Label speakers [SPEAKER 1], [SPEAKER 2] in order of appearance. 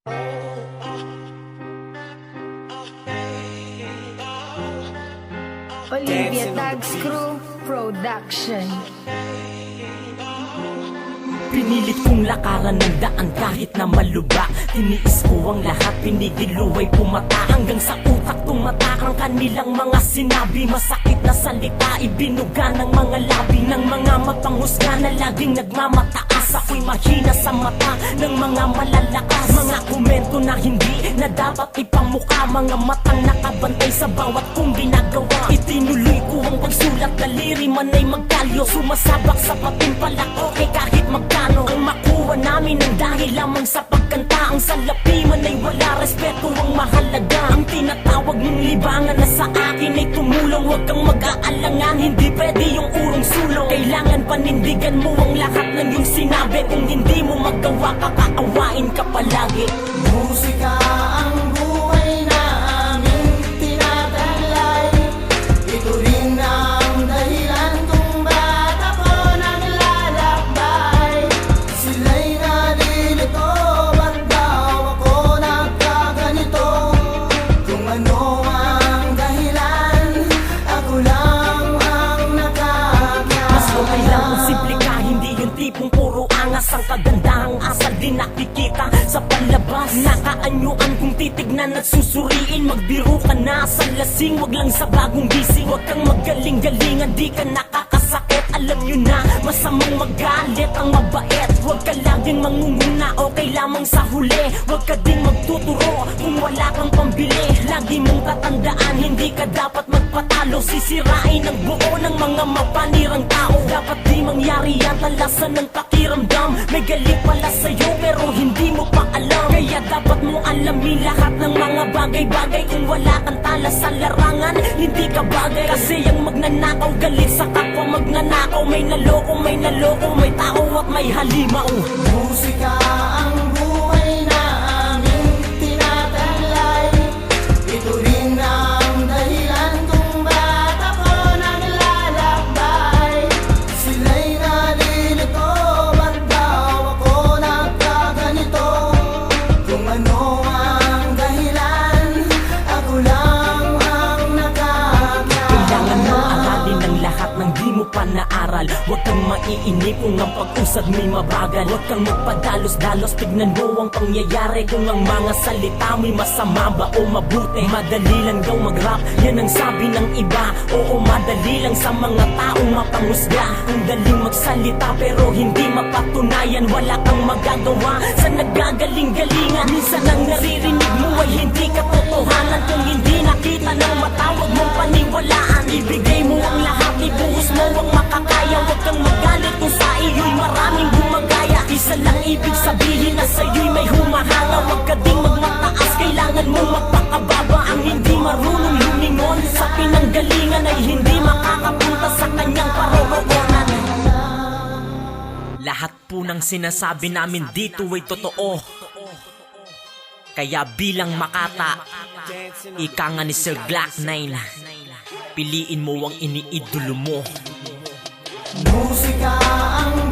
[SPEAKER 1] Olivia Tags Crew Production.
[SPEAKER 2] Pinilit kong lakaran ng daan kahit na malubak. Tiniis ko ang lahat, pinigiluway pumata. Hanggang sa utak tumatak ang kanilang mga sinabi. Masakit na salita, ibinuga ng mga labi ng mga mapanghusga na laging nagmamataas. Ako'y mahina sa mata ng mga malalakas. Mga komento na hindi na dapat ipamukha. Mga matang nakabantay sa bawat kong ginagawa. Itinuloy ko ang pagsulat, daliri man ay magkalyo. Sumasabak sa patimpalak, okay kahit magkano. Ang makuha namin ang dahil lamang sa pagkanta. Ang salapi man ay wala, respeto ang mahalaga. Ang tinatawag mong libangan na sa akin ay tumulong. Huwag kang mag-aalangan, hindi pwede yung urong sulong. Kailangan panindigan mo ang lahat ng iyong sinabi. Kung hindi mo magawa, kakaawain ka palagi.
[SPEAKER 3] Musika ang buhay na aming tinataglay. Ito rin ang dahilan kung ba't ako naglalakbay. Sila'y nalilito, ba't daw ako nagkaganito? Kung ano ang dahilan, ako lang ang nakakaya.
[SPEAKER 2] Mas okay lang kung simple ka, hindi yung tipong puro angas. Ang kagandahang asal din nakikita sa palabas. Nakaanyuan kung titignan at susuriin. Magbiro ka na sa lasing, wag lang sa bagong gising. Wag kang magaling-galingan, di ka nakakasakit. Alam nyo na, masamang magalit ang mabait. Wag ka laging mangunguna, okay lamang sa huli. Wag ka ding magtuturo kung wala kang pambili. Lagi mong tatandaan, hindi ka dapat magpatalo. Sisirain ang buo ng mga mapanirang tao. Dapat di mangyari yan, talasan ng pakiramdam. May galit pala sa'yo pero hindi mo pa alam. Kaya dapat mo alamin lahat ng mga bagay-bagay. Kung wala kang tala sa larangan, hindi ka bagay. Kasi ang magnanakaw, galit sa kapwa magnanakaw. May naloko, may tao at may halimaw.
[SPEAKER 3] Musika ang buhay na aming tinataglay. Ito rin ang dahilan kung ba't ako naglalakbay. Sila'y nalilito, ba't daw ako nagkaganito? Kung ano ang dahilan, ako lang ang nakakaya.
[SPEAKER 2] Kailangan mo aralin ang lahat ng di mo pa naaral. Huwag kang maiinip kung ang pag-usad mo'y mabagal. Huwag kang magpadalos-dalos, tignan mo ang pangyayari. Kung ang mga salita mo'y masama ba o mabuti. Madali lang daw mag-rap, yan ang sabi ng iba. Oo, madali lang sa mga taong mapanghusga. Kung daling magsalita pero hindi mapatunayan, wala kang magagawa sa nagagaling-galingan. Minsan ang naririnig mo ay hindi katotohanan. Kung hindi nakita ng matawag mong paniwalaan, ibigay mo ang lahat, ibuhos mo ang makakaya. Huwag kang magalit kung sa iyo'y maraming gumagaya. Isa lang ibig sabihin na sa'yo'y may humahanga. Huwag ka ding magmataas, kailangan mo magpakababa. Ang hindi marunong lumingon sa pinanggalingan ay hindi makakapunta sa kanyang paroroonan. Lahat po ng sinasabi namin dito ay totoo. Kaya bilang Makata, ika nga ni Sir Glock 9, piliin mo ang iniidolo mo.
[SPEAKER 3] Musika ang